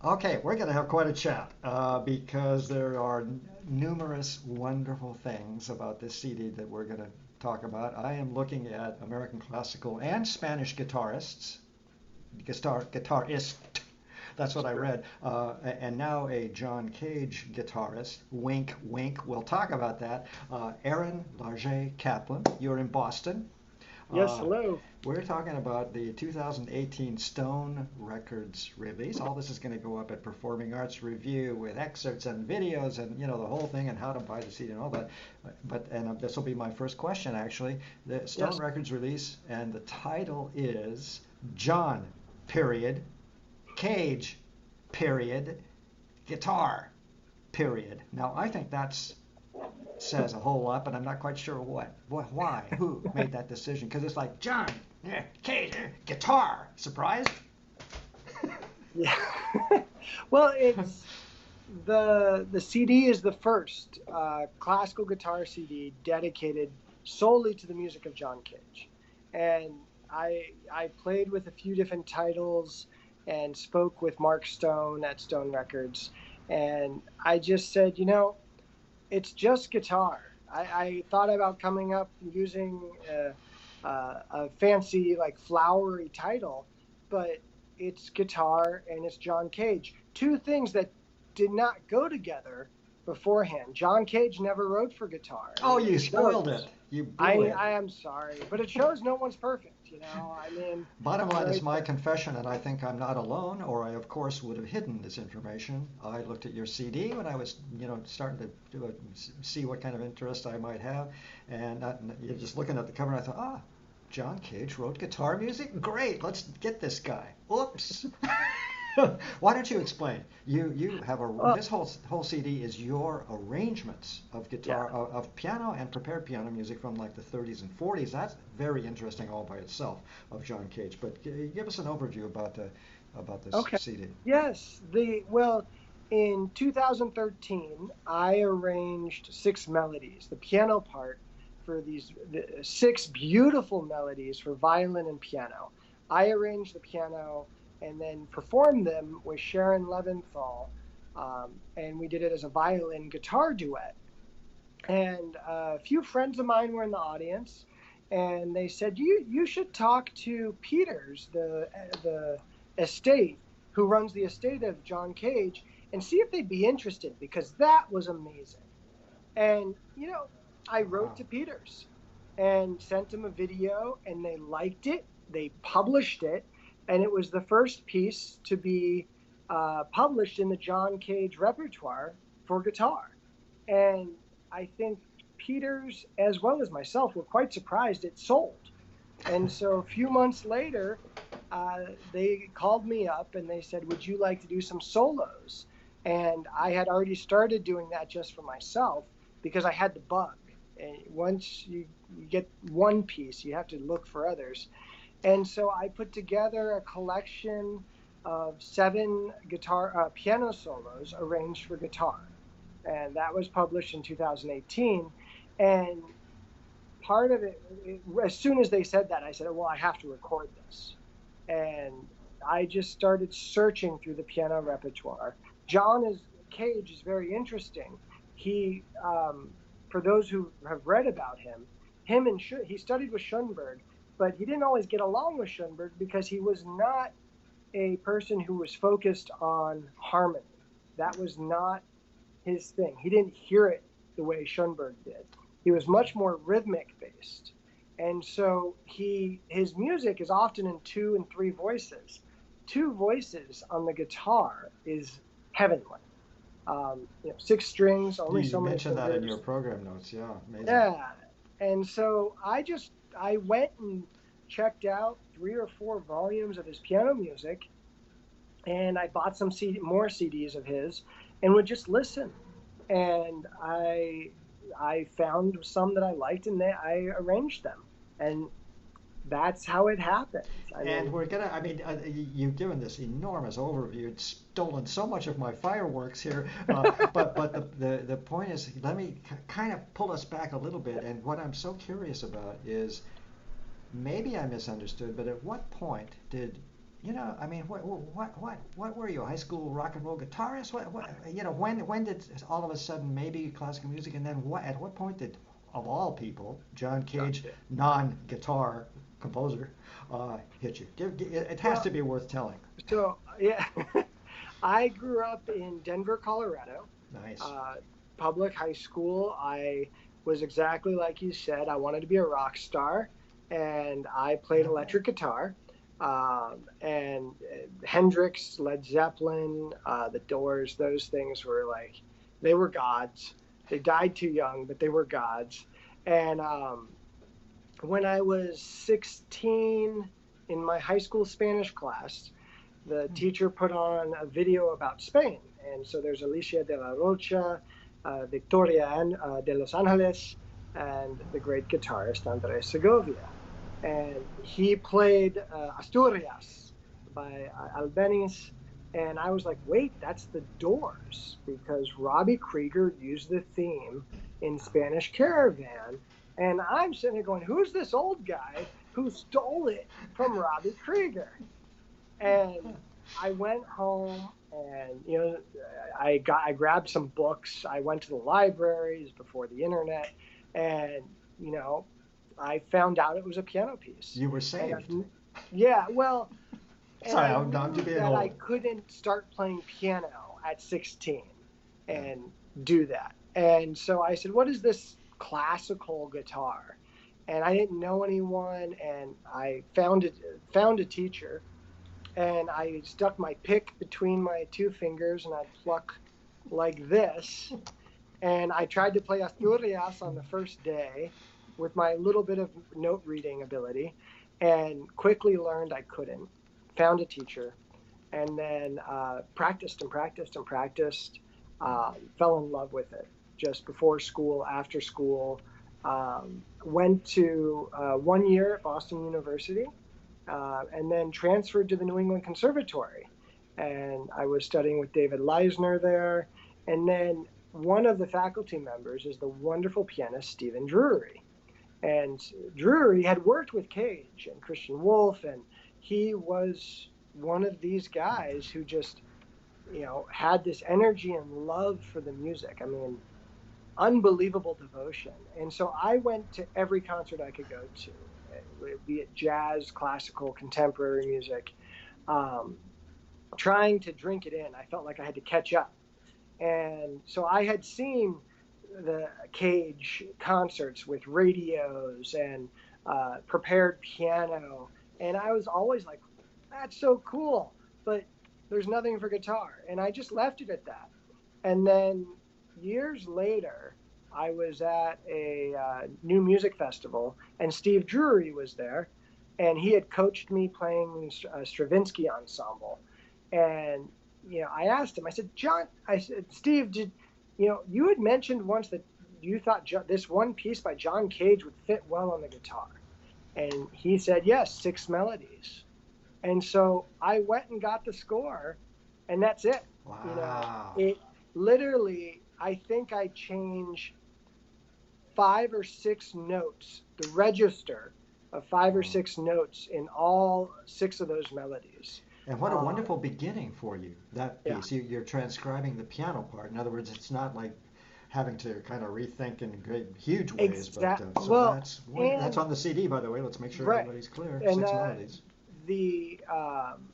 Okay, we're going to have quite a chat because there are numerous wonderful things about this CD that we're going to talk about. I am looking at American classical and Spanish guitarist. That's what I Sure. read. And now a John.Cage guitarist. Wink, wink. We'll talk about that. Aaron Larget-Caplan. You're in Boston. Yes, Uh, hello. we're talking about the 2018 Stone Records release. All this is going to go up at Performing Arts Review with excerpts and videos and the whole thing and how to buy the CD and all that. But this will be my first question actually. The Stone Yes. Records release and the title is John period Cage period guitar period. Now I think that's says a whole lot, but I'm not quite sure why, who made that decision. Because it's like John, Kate, guitar. Surprised? Yeah. Well, it's the CD is the first classical guitar CD dedicated solely to the music of John Cage, and I played with a few different titles and spoke with Mark Stone at Stone Records, and I just said, it's just guitar. I thought about coming up using a fancy, like flowery title, but it's guitar and it's John Cage. Two things that did not go together beforehand. John Cage never wrote for guitar. I Oh, mean, you it spoiled it. shows. You blew I it. I am sorry, but it shows no one's perfect. I mean, Bottom line is right my there. confession, and I think I'm not alone, or I of course would have hidden this information. I looked at your CD when I was, starting to see what kind of interest I might have, and you're just looking at the cover, and I thought, John Cage wrote guitar music. Great, let's get this guy. Oops. Why don't you explain? You have Well, this whole CD is your arrangements of yeah. guitar of piano and prepared piano music from like the 30s and 40s. That's very interesting all by itself of John Cage. But give us an overview about this Okay. CD. Yes. In 2013, I arranged six melodies, the piano part for six beautiful melodies for violin and piano. I arranged the piano and then performed them with Sharon Leventhal, and we did it as a violin guitar duet. And a few friends of mine were in the audience, and they said, "You should talk to Peters, the estate who runs the estate of John Cage, and see if they'd be interested because that was amazing." And I wrote Wow. to Peters and sent him a video, and they liked it. They published it, and it was the first piece to be published in the John Cage repertoire for guitar. And I think Peters, as well as myself, were quite surprised it sold. And so a few months later, they called me up and they said, "Would you like to do some solos?" And I had already started doing that just for myself because I had the bug. And once you get one piece, you have to look for others. And so I put together a collection of seven piano solos arranged for guitar, and that was published in 2018. And part of as soon as they said that, I said, "Well, I have to record this." And I just started searching through the piano repertoire. Cage is very interesting. He, for those who have read about he studied with Schoenberg, but he didn't always get along with Schoenberg because he was not a person who was focused on harmony. That was not his thing. He didn't hear it the way Schoenberg did. He was much more rhythmic based. And so his music is often in two and three voices. Two voices on the guitar is heavenly. Six strings, only You so many mentioned that in your fingers. program notes. Yeah, amazing. Yeah. And so I went and checked out three or four volumes of his piano music, and I bought more CDs of his and would just listen. And I found some that I liked, and I arranged them, and that's how it happens. I And mean, we're gonna, I mean, you've given this enormous overview. It's stolen so much of my fireworks here. But the point is, let me kind of pull us back a little bit. And what I'm so curious about is maybe I misunderstood, but at what point did I mean, what were you? A high school rock and roll guitarist? When did all of a sudden maybe classical music, and then at what point did, of all people, John Cage, non-guitar composer, hit you? It has Well, to be worth telling. so yeah, I grew up in Denver, Colorado, Nice. uh, public high school. I was exactly like you said. I wanted to be a rock star, and I played Okay. electric guitar. And Hendrix, Led Zeppelin, the Doors, those things were like, they were gods. They died too young, but they were gods. And when I was 16 in my high school Spanish class, the Hmm. teacher put on a video about Spain. And so there's Alicia de la Rocha, Victoria de Los Angeles, and the great guitarist Andres Segovia. And he played Asturias by Albeniz. And I was like, wait, that's the Doors, because Robbie Krieger used the theme in Spanish Caravan. And I'm sitting there going, who's this old guy who stole it from Robbie Krieger? And I went home and I grabbed some books. I went to the libraries before the internet, and you know I found out it was a piano piece. You were And saved. yeah, well, and Sorry, I I'm too knew being that I old. couldn't start playing piano at 16 Yeah. and do that. And so I said, "What is this classical guitar?" And I didn't know anyone, and I found a teacher, and I stuck my pick between my two fingers and I'd pluck like this. And I tried to play Asturias on the first day with my little bit of note reading ability, and quickly learned I couldn't. Found a teacher, and then practiced and practiced and practiced. Fell in love with it just before school, after school. Went to 1 year at Boston University, and then transferred to the New England Conservatory. And I was studying with David Leisner there. And then one of the faculty members is the wonderful pianist Stephen Drury. And Drury had worked with Cage and Christian Wolff, and he was one of these guys who just, had this energy and love for the music. I mean, unbelievable devotion. And so I went to every concert I could go to, be it jazz, classical, contemporary music, um, trying to drink it in. I felt like I had to catch up. And so I had seen the Cage concerts with radios and prepared piano. And I was always like, that's so cool. But there's nothing for guitar. And I just left it at that. And then years later, I was at a new music festival, and Steve Drury was there, and he had coached me playing Stravinsky ensemble. And I asked him. I said, John. I said, Steve, did you had mentioned once that you thought this one piece by John Cage would fit well on the guitar? And he said, yes, 6 melodies. And so I went and got the score, and that's it. Wow. It literally, I think I changed 5 or 6 notes, the register of five or Wow. six notes in all 6 of those melodies. And what a Uh, wonderful beginning for you, that yeah, piece. You're transcribing the piano part. In other words, it's not like having to kind of rethink in great, huge ways. But so Well, that's and on the CD, by the way. Let's make sure right, everybody's clear. and 6 melodies. the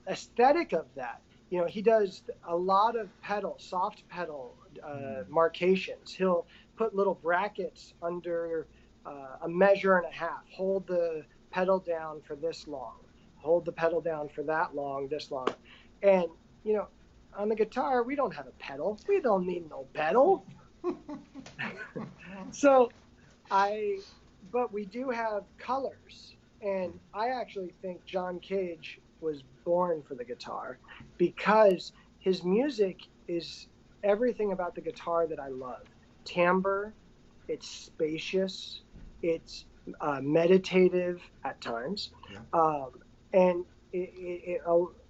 aesthetic of that. He does a lot of soft pedal Hmm. marcations. He'll put little brackets under a measure and a half. Hold the pedal down for this long. Hold the pedal down for that long, this long. And, you know, on the guitar, we don't have a pedal. We don't need no pedal. So I, but we do have colors. And I actually think John Cage was born for the guitar because his music is everything about the guitar that I love. Timbre, it's spacious, it's meditative at times, Yeah. um, and it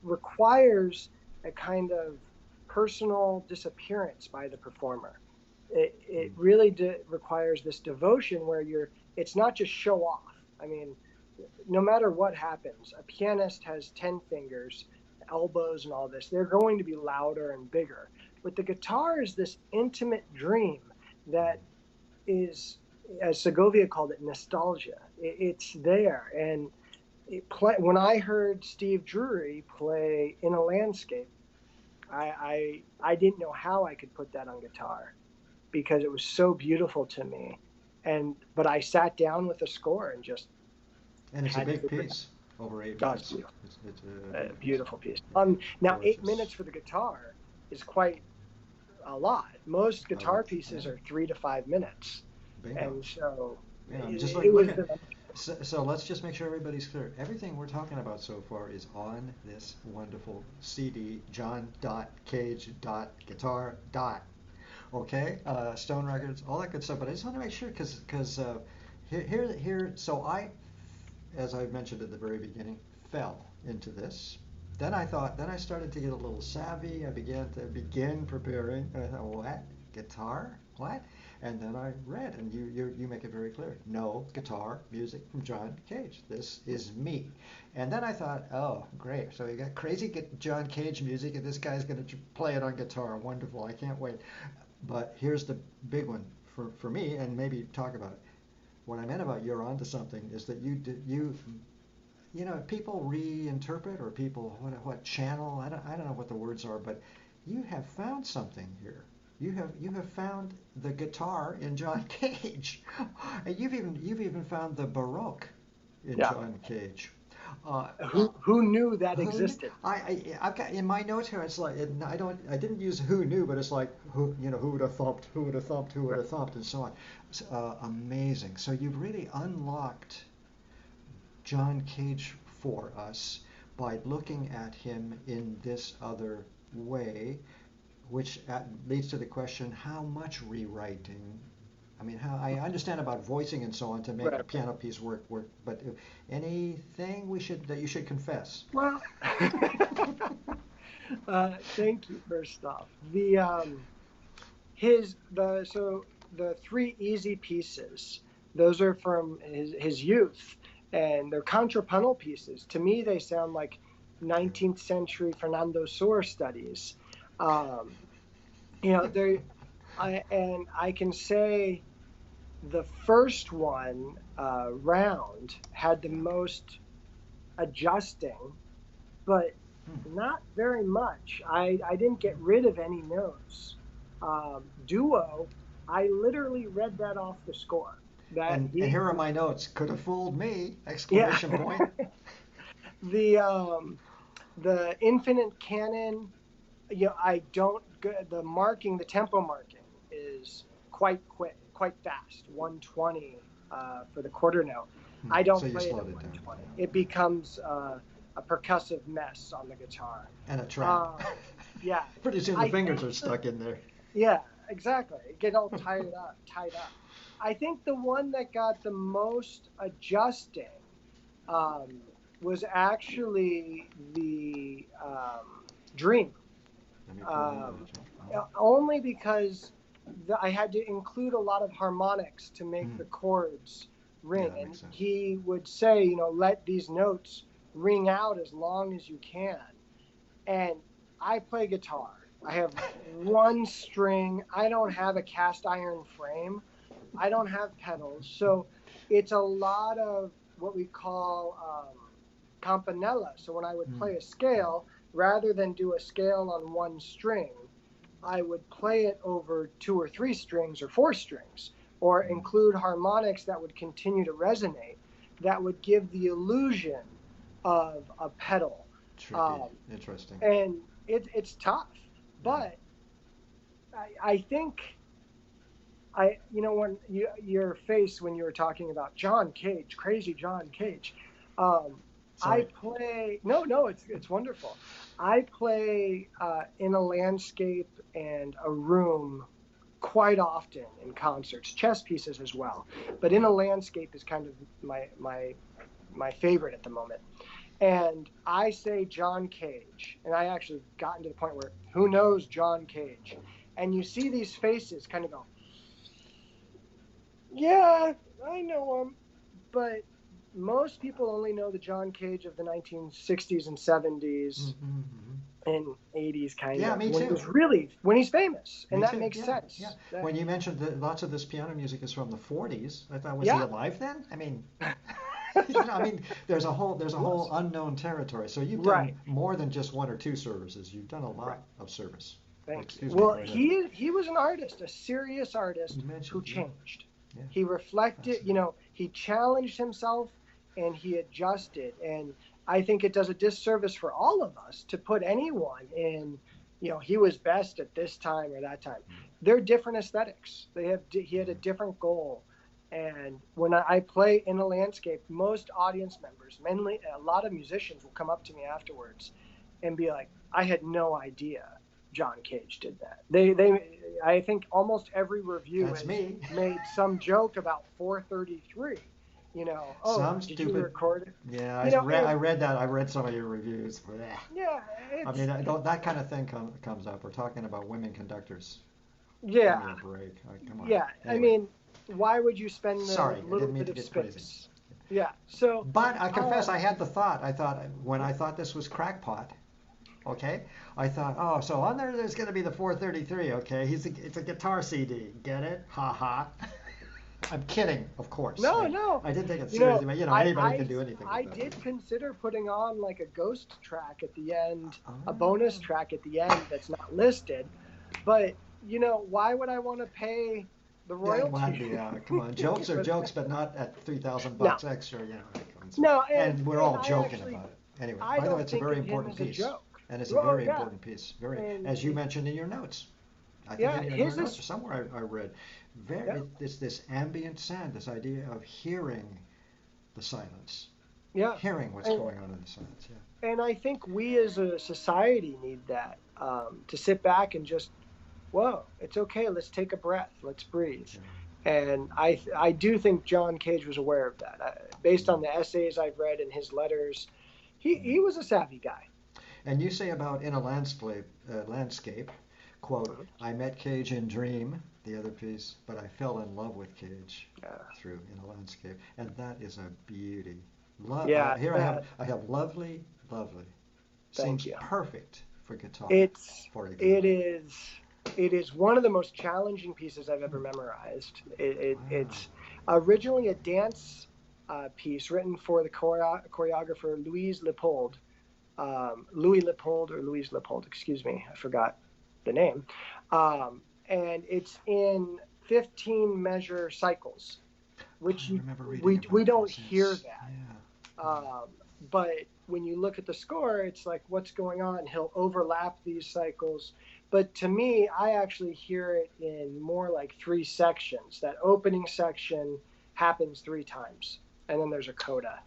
requires a kind of personal disappearance by the performer. It Mm. really requires this devotion where it's not just show off. I mean, no matter what happens, a pianist has 10 fingers, elbows, and all this. They're going to be louder and bigger. But the guitar is this intimate dream that is, as Segovia called it, nostalgia. It's there. And when I heard Steve Drury play In a Landscape, I didn't know how I could put that on guitar because it was so beautiful to me. But I sat down with a score and just And it's a had to big figure it piece, over eight out. It's minutes. beautiful. It's a A big piece. beautiful piece. Yeah. Now, 8 Gorgeous. minutes for the guitar is quite a lot. Most I guitar would, pieces yeah. are 3 to 5 minutes, Bingo. and so Yeah, I'm just it was. looking. So let's just make sure everybody's clear. Everything we're talking about so far is on this wonderful CD, John.Cage.Guitar. Okay, Stone Records, all that good stuff. But I just want to make sure because here. So as I mentioned at the very beginning, fell into this. Then I started to get a little savvy. I began preparing. I thought, what? Guitar? What? And then I read, and you make it very clear. No guitar music from John Cage. This is me. And then I thought, oh, great. So you got crazy John Cage music, and this guy's going to play it on guitar. Wonderful. I can't wait. But here's the big one for me, and maybe talk about it. What I meant about you're onto something is that people reinterpret or people what channel, I don't know what the words are, but you have found something here. You have found the guitar in John Cage, and you've even found the Baroque in Yeah. John Cage. Who knew that Who existed? I've got in my notes here. It's like I didn't use who knew, but it's like who would have thumped, who would have thumped, who would have thumped, and so on. It's, amazing. So you've really unlocked John Cage for us by looking at him in this other way, which leads to the question: how much rewriting? I mean, how I understand about voicing and so on to make Right. a piano piece work, but anything that you should confess? Well, thank you. First off, the three easy pieces. Those are from his youth, and they're contrapuntal pieces. To me, they sound like 19th century Fernando Sor studies. Um, I can say the first one round had the most adjusting, but not very much. I didn't get rid of any notes. Duo, I literally read that off the score. That And here are my notes. Could have fooled me! yeah. Exclamation point. The infinite canon. I don't. The tempo marking is quite quick, quite fast. 120 for the quarter note. I don't So you play it at slowed it down. 120. It becomes a percussive mess on the guitar. And a trap. Yeah. Pretty soon the fingers are stuck in there. Yeah, exactly. Get all tied up. I think the one that got the most adjusting was actually the Dream. Let me pull Only because I had to include a lot of harmonics to make the chords ring. Yeah, And makes sense. he would say, let these notes ring out as long as you can. And I play guitar. I have one string. I don't have a cast iron frame. I don't have pedals. So it's a lot of what we call campanella. So when I would play a scale, rather than do a scale on one string, I would play it over 2 or 3 strings or 4 strings, or include harmonics that would continue to resonate, that would give the illusion of a pedal. Tricky. Interesting. And it's tough, but I think when your face when you were talking about John Cage, crazy John Cage. I play it's wonderful. I play in a landscape and a room quite often in concerts, chess pieces as well. But in a landscape is kind of my favorite at the moment. And I say John Cage, and I actually gotten to the point where who knows John Cage, and you see these faces kind of go, yeah, I know him, but most people only know the John Cage of the 1960s and 70s and 80s, kind Yeah, of. me When too. when he's famous, and Me that too. makes Yeah, sense. yeah. That- When you mentioned that lots of this piano music is from the 40s, I thought, was he yeah. alive then? I mean, I mean, there's a whole unknown territory. So you've Right. done more than just one or two services. You've done a lot Right. of service. Thank you. Excuse me. Well, Go ahead. he was an artist, a serious artist You who mentioned, yeah. changed. Yeah. He reflected, Fascinating. he challenged himself and he adjusted. And I think it does a disservice for all of us to put anyone in, he was best at this time or that time. They're different aesthetics. He had a different goal. And when I play in a landscape, most audience members, mainly a lot of musicians, will come up to me afterwards and be like, I had no idea John Cage did that. I think almost every review That's has me. made some joke about 433. Some Did you stupid. record it? Yeah, And I read that. I read some of your reviews. Blech. yeah, I mean, that kind of thing comes up. We're talking about women conductors. yeah, Give me a break. Come on. yeah. Anyway. I mean, why would you spend the Sorry, I little didn't mean bit to of get crazy. space? Yeah. So, But I confess, I had the thought. When I thought this was crackpot, okay, I thought, oh, so on there's going to be the 433, okay? It's a guitar CD. Get it? Ha ha. I'm kidding, of course. no. I didn't take it seriously, but anybody can do anything. I with that. did consider putting on like a ghost track at the end, Oh. a bonus track at the end that's not listed. But why would I want to pay the royalty? Yeah, come on. Jokes are jokes, but not at $3,000 extra. No, and we're all I joking actually, about it. Anyway, I by the way, don't it's a think very of him important as a piece. joke. And it's a Well, very yeah. important piece. And as you mentioned in your notes. I think Yeah, in your his notes is- somewhere I read. It's this ambient sound, this idea of hearing the silence, Yeah, hearing what's going on in the silence. Yeah. and I think we as a society need that, to sit back and just, whoa, it's okay. Let's take a breath. Let's breathe. And I do think John Cage was aware of that. Based on the essays I've read and his letters, he was a savvy guy. And you say about in a landscape, quote, I met Cage in Dream, the other piece, but I fell in love with Cage through In a Landscape. And that is a beauty. Yeah. I have lovely. Thank Seems you. perfect for guitar. It is one of the most challenging pieces I've ever memorized. It's originally a dance piece written for the choreographer Louise Leopold. Louise Leopold, excuse me, I forgot the name. And it's in 15 measure cycles, which we don't hear that. Yeah. But when you look at the score, it's like, what's going on? He'll overlap these cycles. But to me, I actually hear it in more like 3 sections. That opening section happens 3 times, and then there's a coda.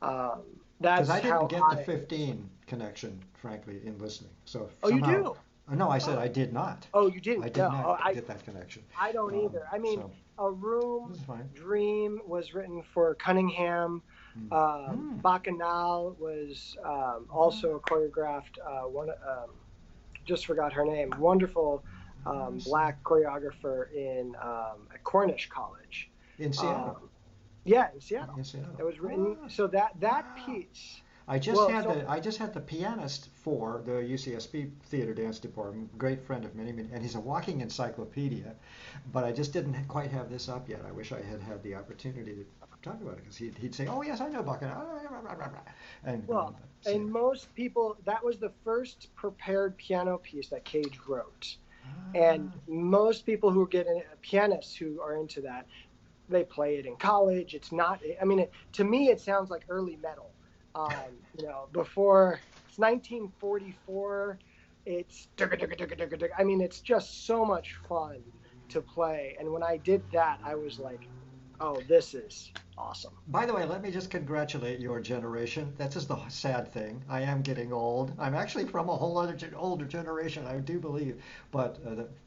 Because I didn't get the 15 connection, frankly, in listening. So you do? No, I said I did not. Oh, you didn't? I did not get that connection. I don't either. I mean, A Room, Dream was written for Cunningham. Bacchanal was also choreographed. Just forgot her name. Wonderful black choreographer in at Cornish College. In Seattle. Yeah, in Seattle. It was written. So that piece. I just had the pianist for the UCSB Theater Dance Department, great friend of many, and he's a walking encyclopedia, but I just didn't quite have this up yet. I wish I had the opportunity to talk about it, because he'd say, oh yes, I know Bacchanal. And most people, that was the first prepared piano piece that Cage wrote. And most people who get pianists who are into that, they play it in college. It's not, I mean, to me, it sounds like early metal. Before it's 1944, it's I mean, it's just so much fun to play. And when I did that, I was like, oh, this is awesome. By the way, let me just congratulate your generation. That's just the sad thing. I am getting old. I'm actually from a whole other older generation, I do believe. But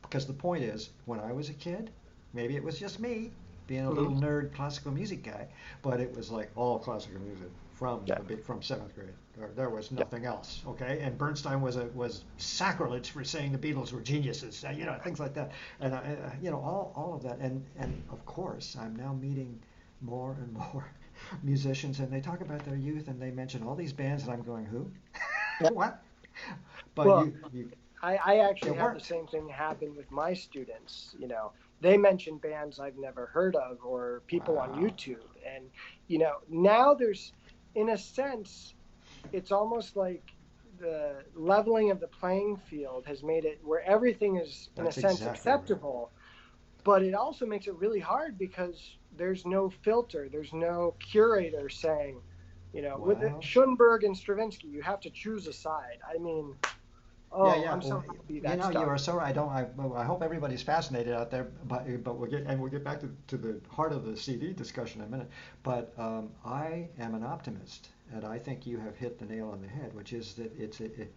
because the point is, when I was a kid, maybe it was just me being a little nerd classical music guy, but it was like all classical music from 7th grade. There was nothing else, okay? And Bernstein was sacrilege for saying the Beatles were geniuses, things like that, and all of that, and of course I'm now meeting more and more musicians, and they talk about their youth, and they mention all these bands, and I'm going, who? Yeah. What? But Well, I actually it have the worked. same thing happen with my students. They mention bands I've never heard of or people on Wow. YouTube. And, now there's, in a sense, it's almost like the leveling of the playing field has made it where everything is, in a That's sense, exactly right. acceptable. But it also makes it really hard because there's no filter, there's no curator saying, with Well, Schoenberg and Stravinsky, you have to choose a side. I mean, yeah, oh, yeah. I'm so Well, happy you that know, you stuff. are so right. Well, I hope everybody's fascinated out there, but we'll get back to the heart of the CD discussion in a minute. But I am an optimist, and I think you have hit the nail on the head, which is that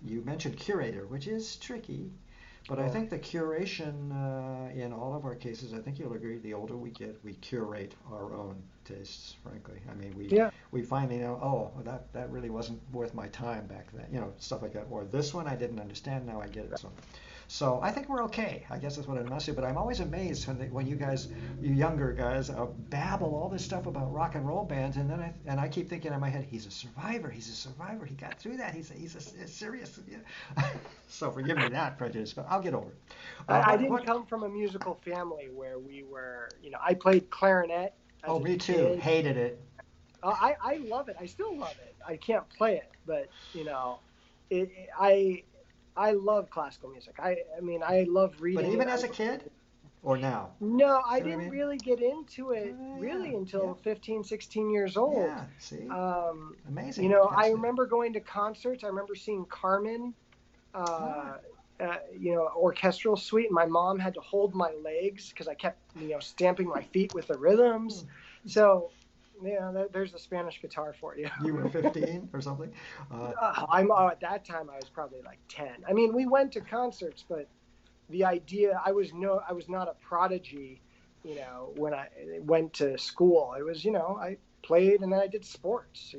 you mentioned curator, which is tricky. But I Yeah. think the curation in all of our cases, I think you'll agree, the older we get, we curate our own tastes, frankly. I mean, we Yeah. we finally know, oh, that really wasn't worth my time back then, stuff like that. Or this one I didn't understand, now I get it. So I think we're okay. I guess that's what I must say. But I'm always amazed when you guys, you younger guys, babble all this stuff about rock and roll bands, and then I keep thinking in my head, he's a survivor. He's a survivor. He got through that. He's a serious. Yeah. So forgive me that prejudice, but I'll get over it. I What didn't what? come from a musical family where we were, I played clarinet as Oh, a me too. kid. Hated it. I love it. I still love it. I can't play it, but it, it- I I love classical music. I mean, I love But reading it. even as a kid, or now? No, I See what I didn't mean? really get into it Yeah, really yeah, until 15, 16 years old. yeah. See, Um, amazing, I fascinating. remember going to concerts. I remember seeing Carmen, Ah, orchestral suite. And my mom had to hold my legs because I kept, stamping my feet with the rhythms. hmm. So, there's the Spanish guitar for you. You were 15 or something. At that time I was probably like 10. I mean, we went to concerts, but the idea I was not a prodigy, when I went to school. It was, I played and then I did sports.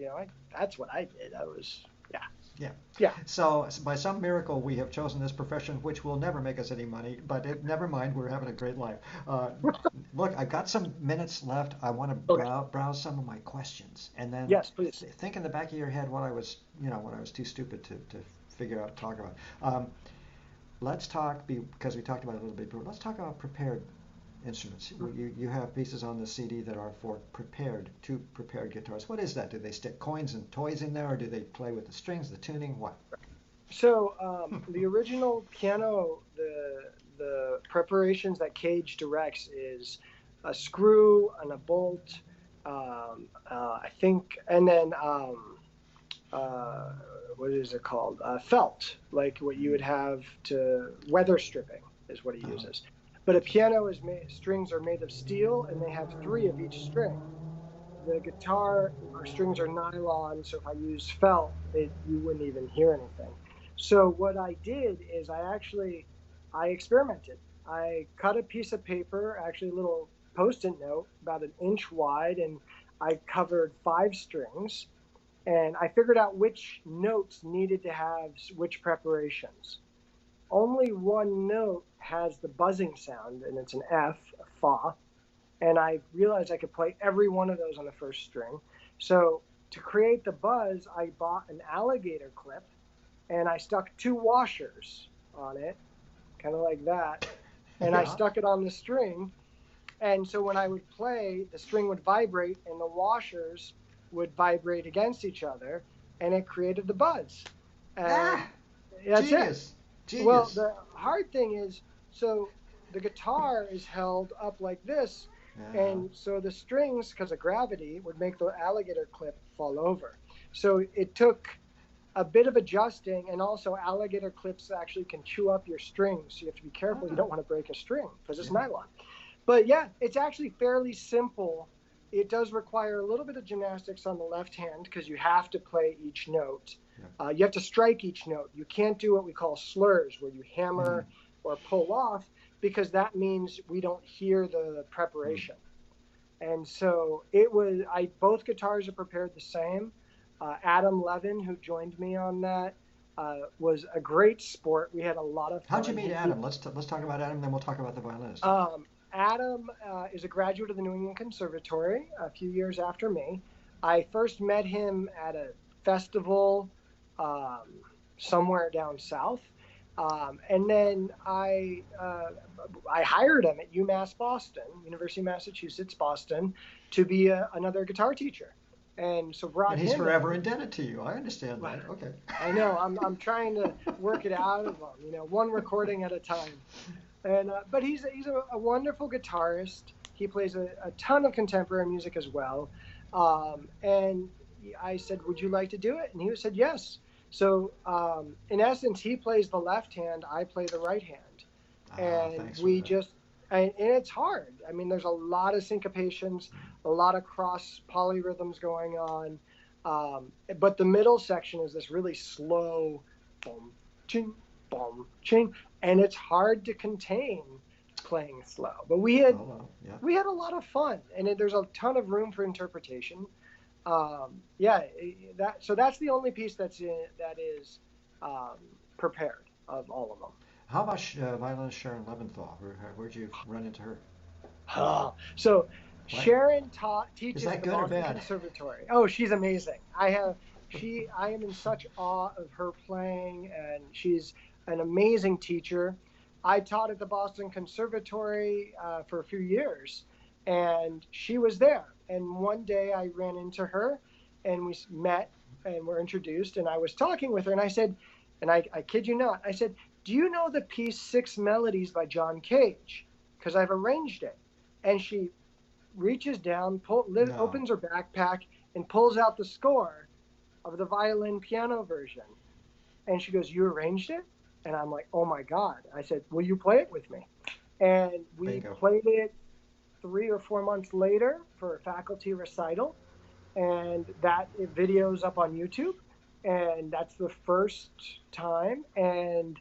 That's what I did. I was yeah Yeah. yeah. So by some miracle, we have chosen this profession, which will never make us any money. But never mind, we're having a great life. Uh, Look, I've got some minutes left. I want to Okay. browse some of my questions, and then Yes, please. think in the back of your head what I was too stupid to figure out, talk about. Let's talk because we talked about it a little bit before. Let's talk about prepared instruments. You have pieces on the CD that are for two prepared guitars. What is that? Do they stick coins and toys in there, or do they play with the strings, the tuning? What? So the original piano, the preparations that Cage directs is a screw and a bolt, I think, and then uh, what is it called? Felt, like what you would have to weather stripping is what he Uh-huh. uses. But a piano is strings are made of steel, and they have three of each string. The guitar, our strings are nylon, so if I use felt, you wouldn't even hear anything. So what I did is I experimented. I cut a piece of paper, actually a little post-it note about an inch wide, and I covered five strings, and I figured out which notes needed to have which preparations. Only one note has the buzzing sound, and it's an F, a fa, and I realized I could play every one of those on the first string. So to create the buzz, I bought an alligator clip and I stuck two washers on it, kind of like that, and I Yeah. stuck it on the string. And so when I would play, the string would vibrate and the washers would vibrate against each other, and it created the buzz. And Ah, that's it. genius, Well, genius. the hard thing is, so the guitar is held up like this, Yeah. and so the strings, because of gravity, would make the alligator clip fall over. So it took a bit of adjusting, and also alligator clips actually can chew up your strings. So you have to be careful. You Ah, don't want to break a string because it's yeah. nylon. But yeah, it's actually fairly simple. It does require a little bit of gymnastics on the left hand because you have to play each note. Yeah. You have to strike each note. You can't do what we call slurs, where you Mm, hammer or pull off, because that means we don't hear the mm. preparation. And so it was. I both guitars are prepared the same. Adam Levin, who joined me on that, was a great sport. We had a lot of How'd you fun. meet Adam? Let's talk about Adam, then we'll talk about the violinist. Adam is a graduate of the New England Conservatory a few years after me. I first met him at a festival um, somewhere down south, and then I hired him at UMass Boston, University of Massachusetts Boston, to be another guitar teacher, and so brought And he's him forever in. indebted to you. I understand that. Okay. I know I'm trying to work it out of him, one recording at a time. And but he's a wonderful guitarist. He plays a ton of contemporary music as well. And I said, "Would you like to do it?" And he said, "Yes." So in essence, he plays the left hand, I play the right hand, Ah, and thanks for we that. just and it's hard. I mean, there's a lot of syncopations, a lot of cross polyrhythms going on, but the middle section is this really slow, boom, ching, and it's hard to contain playing slow. But Oh, well, yeah. we had a lot of fun, and there's a ton of room for interpretation. Yeah, that's the only piece that is um, prepared of all of them. How about violinist Sharon Leventhal? Where'd you run into her? So What? Sharon Is teaches at that the good or Boston bad? Conservatory. Oh, she's amazing. I am in such awe of her playing, and she's an amazing teacher. I taught at the Boston Conservatory for a few years, and she was there. And one day I ran into her, and we met and were introduced. And I was talking with her, and I said, and I kid you not, I said, "Do you know the piece Six Melodies by John Cage? Because I've arranged it." And she reaches down, No. opens her backpack, and pulls out the score of the violin piano version. And she goes, "You arranged it?" And I'm like, "Oh my God." I said, "Will you play it with me?" And we Bingo. played it 3 or 4 months later for a faculty recital. And that video's up on YouTube. And that's the first time. And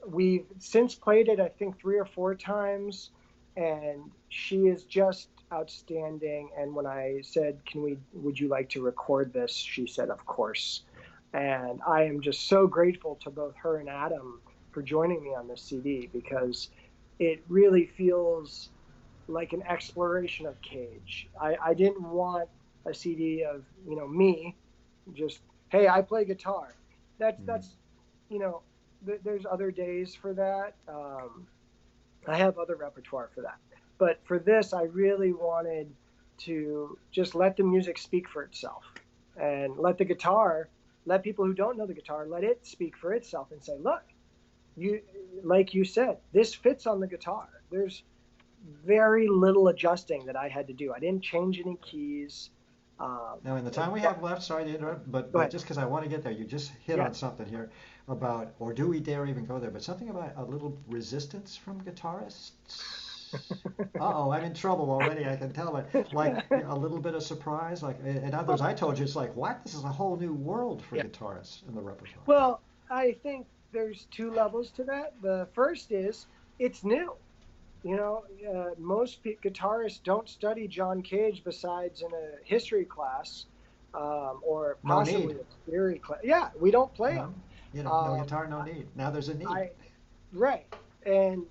we've since played it, I think, 3 or 4 times. And she is just outstanding. And when I said, would you like to record this? She said, "Of course." And I am just so grateful to both her and Adam for joining me on this CD, because it really feels like an exploration of Cage. I didn't want a CD of, me just, "Hey, I play guitar." Mm. That's you know there's other days for that. I have other repertoire for that, but for this, I really wanted to just let the music speak for itself, and let people who don't know the guitar, let it speak for itself and say, "Look, you like you said, this fits on the guitar." There's very little adjusting that I had to do. I didn't change any keys. Um, Now, in the time we have left, sorry to interrupt, Go but ahead. just because I want to get there, you just hit Yeah. on something here about, or do we dare even go there? But something about a little resistance from guitarists. Uh-oh, I'm in trouble already. I can tell it. Like a little bit of surprise. Like in others, I told you it's like, what? This is a whole new world for Yeah. guitarists in the repertoire. Well, I think there's two levels to that. The first is it's new. Most guitarists don't study John Cage besides in a history class, or No possibly need. a theory class. Yeah, we don't play No, them. no guitar, no need. Now there's a need. I Right, and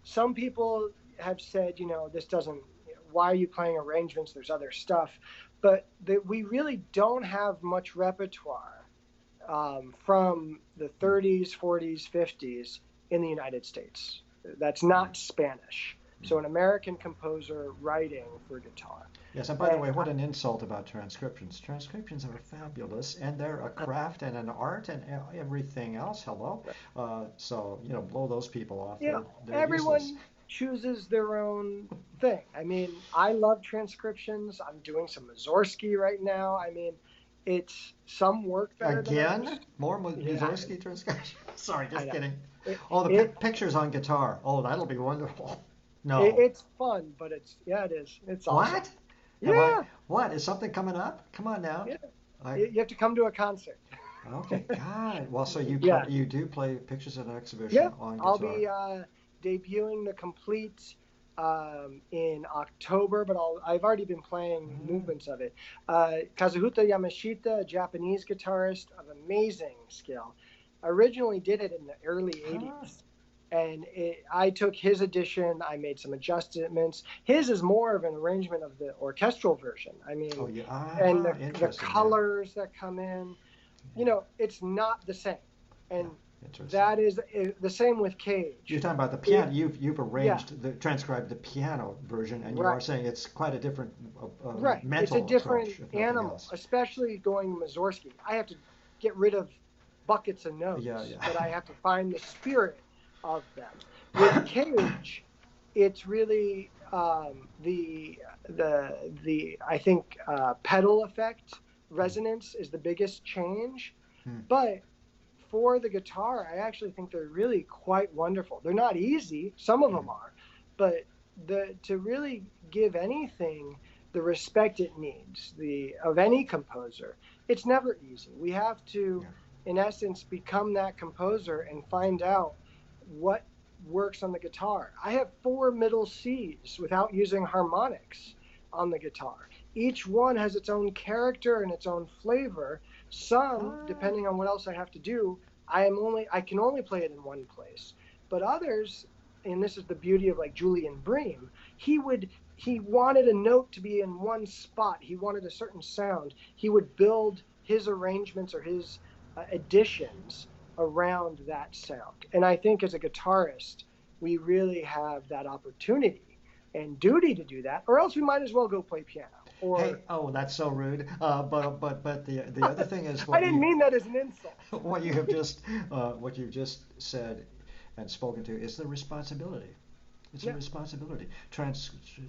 some people have said, this doesn't. Why are you playing arrangements? There's other stuff, but we really don't have much repertoire from the Hmm. 30s, 40s, 50s in the United States. That's Hmm. not Spanish. Hmm. So an American composer writing for guitar. Yes, and by the And way, what an insult about transcriptions. Transcriptions are fabulous, and they're a craft and an art and everything else. Hello, so blow those people off. you know, They're useless. everyone chooses their own thing. I mean, I love transcriptions. I'm doing some Mussorgsky right now. I mean, it's some work better than others. Again, more Yeah, Mussorgsky transcription. Sorry, I just know. kidding. It, Oh, the it, pictures on guitar. Oh, that'll be wonderful. it No. it's fun, but yeah, it is. It's awesome. What? Have I? Yeah, What? Is something coming up? Come on now. yeah. I. You have to come to a concert. Okay, God. Well, so Yeah, you do play pictures at an exhibition yeah. on I'll guitar. be debuting the complete in October, but I've already been playing Mm. movements of it. Kazuhito Yamashita, a Japanese guitarist of amazing skill, originally did it in the early Ah, 80s. And I took his edition. I made some adjustments. His is more of an arrangement of the orchestral version. I mean, Oh, yeah. and the Interesting. colors that come in, it's not the same. Yeah. And Interesting. that is the same with Cage. You're talking about the piano. You've Yeah, transcribed the piano version, and you are right, saying it's quite a different right. It's a mental different approach, if nothing animal, else. especially going Mussorgsky. I have to get rid of buckets of Yeah, notes, but I yeah. have to find the spirit of them. With Cage, it's really the I think pedal effect resonance is the biggest change, Hmm. but for the guitar, I actually think they're really quite wonderful. They're not easy, some of Hmm. them are, but to really give anything the respect it needs, the of any composer, it's never easy. We have to, Yeah. in essence, become that composer and find out what works on the guitar. I have four middle C's without using harmonics on the guitar. Each one has its own character and its own flavor. Some, Ah. depending on what else I have to do, I can only play it in one place. But others, and this is the beauty of like Julian Bream, he wanted a note to be in one spot. He wanted a certain sound. He would build his arrangements or his additions around that sound. And I think as a guitarist, we really have that opportunity and duty to do that, or else we might as well go play piano. Hey, Or oh, that's so rude. But the other thing is I didn't mean that as an insult. what you've just said and spoken to is the responsibility. It's a Yeah. responsibility.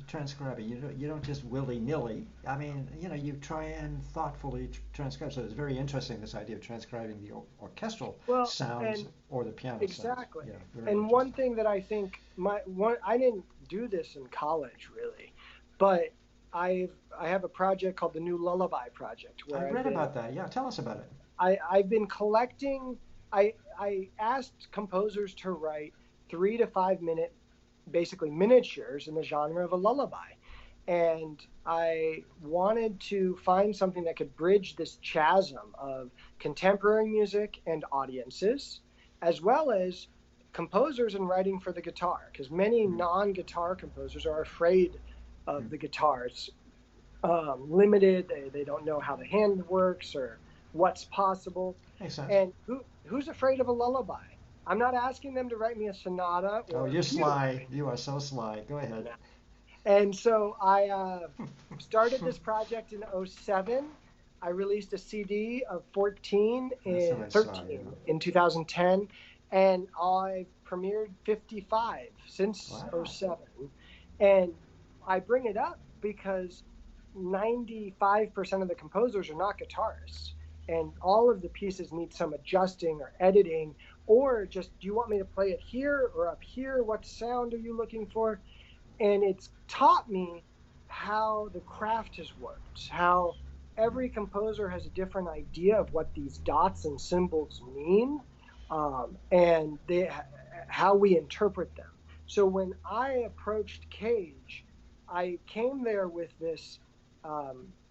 Transcribing. You don't just willy nilly. I mean, you try and thoughtfully transcribe. So it's very interesting, this idea of transcribing the orchestral Well, sounds and or the piano sounds. exactly. Yeah, very And one interesting. thing that I think I didn't do this in college really, but I have a project called the New Lullaby Project I where read about that. Yeah, tell us about it. I've been collecting. I asked composers to write 3 to 5 minute, basically miniatures in the genre of a lullaby, and I wanted to find something that could bridge this chasm of contemporary music and audiences, as well as composers and writing for the guitar, because many Hmm. non-guitar composers are afraid Hmm. of the guitars, limited. They don't know how the hand works or what's possible. Makes sense. And who's afraid of a lullaby? I'm not asking them to write me a sonata Oh, or a you're fugue. sly. You are so sly. Go ahead. No. And so I started this project in '07. I released a CD of 14 That's a in nice sly. 13 in 2010, and I've premiered 55 since Wow. '07. And I bring it up because 95% of the composers are not guitarists, and all of the pieces need some adjusting or editing, or just, do you want me to play it here or up here? What sound are you looking for? And it's taught me how the craft has worked, how every composer has a different idea of what these dots and symbols mean, and how we interpret them. So when I approached Cage, I came there with this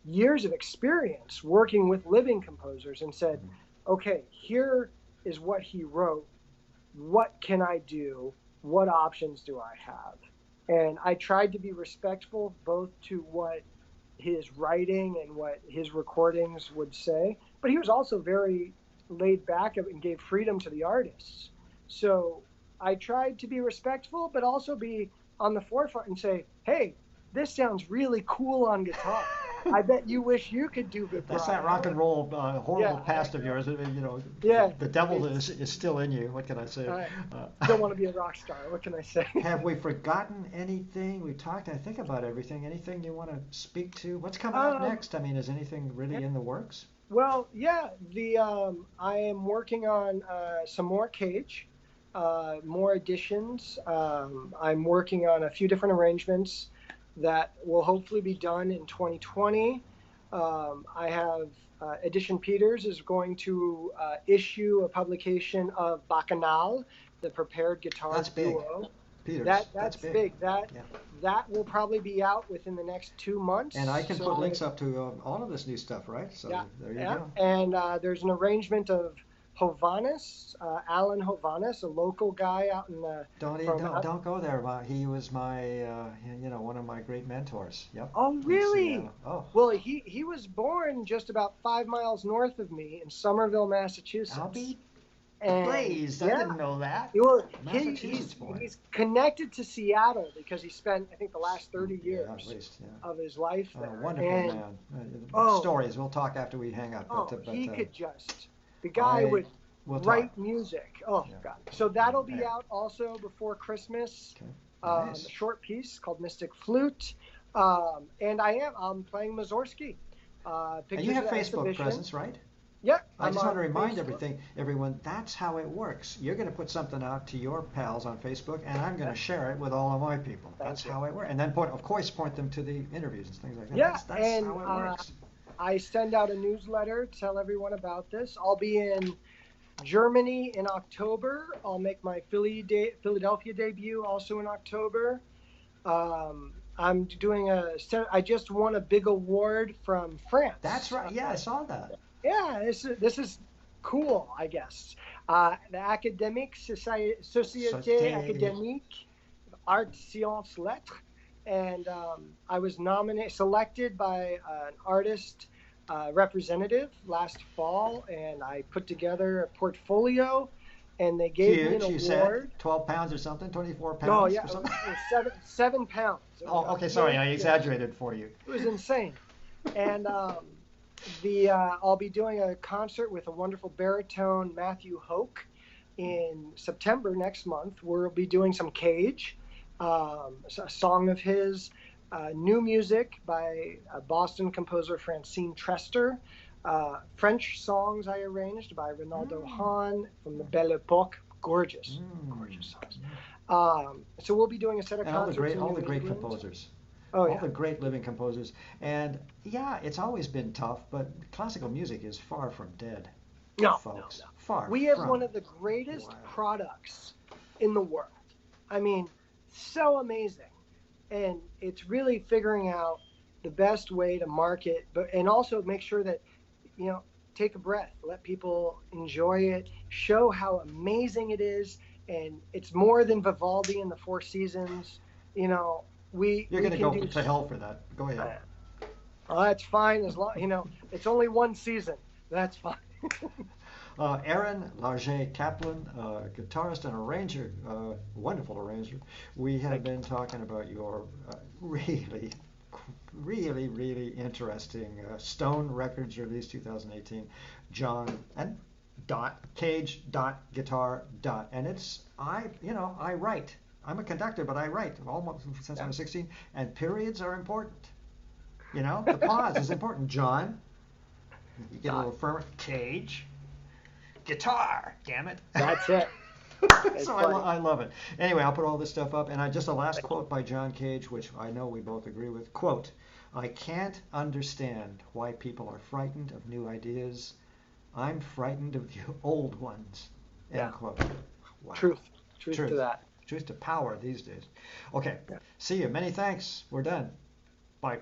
years of experience working with living composers and said, okay, here is what he wrote. What can I do? What options do I have? And I tried to be respectful both to what his writing and what his recordings would say, but he was also very laid back and gave freedom to the artists. So I tried to be respectful, but also be on the forefront and say, hey, this sounds really cool on guitar. I bet you wish you could do That's that vibrato. rock and roll horrible Yeah, past of yours. yeah. The devil It's is still in you. What can I say? I Uh, still want to be a rock star. What can I say? have we forgotten anything? We talked, I think, about everything. Anything you want to speak to? What's coming up um, next? I mean, is anything really in the works? Well, yeah, the I am working on some more Cage, more additions. I'm working on a few different arrangements that will hopefully be done in 2020. I have Edition Peters is going to issue a publication of Bacchanal, the prepared guitar That's big. duo. Peters, that's That's big. big. Yeah. That will probably be out within the next 2 months. And I can put So links up to all of this new stuff, right? So yeah, there you yeah. go. And there's an arrangement of Hovannes, Alan Hovannes, a local guy out in the from. Don't go there. He was my one of my great mentors. Yep, Oh, in really? Seattle. Oh, Well, he was born just about 5 miles north of me in Somerville, I'll Massachusetts. be And blazed. I yeah, didn't know that. well, Massachusetts boy. he's connected to Seattle because he spent, I think, the last 30 Yeah, at years least. Yeah. of his life there. Wonderful And man. oh, Stories. We'll talk after we hang up. oh, he could the guy I would will talk. write music. Oh Yeah. God! So that'll be Yeah. out also before Christmas. Okay. A Nice. short piece called Mystic Flute, and I'm playing Mussorgsky. And you Pictures have of the Facebook exhibition. presence, right? Yep, I I'm just want to on remind Facebook. everyone, that's how it works. You're going to put something out to your pals on Facebook, and I'm going to share it with all of my people. That's how it works. And then, of course, point them to the interviews and things like that. Yeah, That's and how it works. I send out a newsletter, tell everyone about this. I'll be in Germany in October. I'll make my Philadelphia debut also in October. I'm doing I just won a big award from France. That's right. Yeah, I saw that. Yeah, this is cool, I guess. The Société Académique Arts Sciences Lettres, and I was selected by an artist representative last fall, and I put together a portfolio, and they gave me an award. You said 12 pounds or something, 24 pounds. No, yeah, or something? it was 7 pounds. Oh, okay, sorry, I exaggerated for you. It was insane, and I'll be doing a concert with a wonderful baritone, Matthew Hoke, in September next month. We'll be doing some Cage, a song of his, new music by Boston composer Francine Trester, French songs I arranged by Rinaldo Hahn from the Belle Époque. Gorgeous songs. So we'll be doing a set of concerts. All the great composers. Oh, all the great living composers. And yeah, it's always been tough, but classical music is far from dead. No, folks. No. Far we have one of the greatest products in the world. I mean, so amazing. And it's really figuring out the best way to market, and also make sure that, take a breath, let people enjoy it, show how amazing it is. And it's more than Vivaldi and the Four Seasons. You're going to go to hell for that. Go ahead. That's fine, as long it's only one season. That's fine. Aaron Larget-Caplan, guitarist and arranger, wonderful arranger. We have been talking about your really, really, really interesting Stone Records release 2018, John.Cage.Guitar. And it's I write. I'm a conductor, but I write almost since I was 16, and periods are important. The pause is important. John, you get a little firmer. Cage, guitar, damn it. That's it. So I love it. Anyway, I'll put all this stuff up, and just a last quote by John Cage, which I know we both agree with. Quote, "I can't understand why people are frightened of new ideas. I'm frightened of the old ones." End quote. Wow. Truth to that. Truth to power these days. Okay. See you. Many thanks. We're done. Bye.